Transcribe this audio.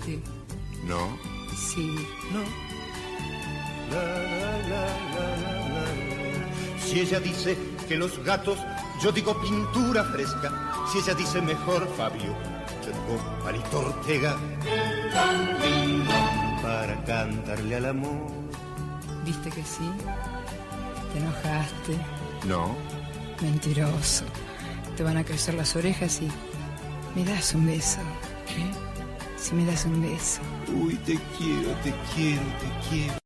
dijiste. ¿No? Sí. No. La. Si ella dice que los gatos, yo digo pintura fresca. Si ella dice mejor Fabio, yo digo Palito Ortega. Para cantarle al amor. ¿Viste que sí? ¿Te enojaste? No. Mentiroso. Te van a crecer las orejas y... ¿Me das un beso? ¿Qué? Si me das un beso. Uy, te quiero, te quiero, te quiero.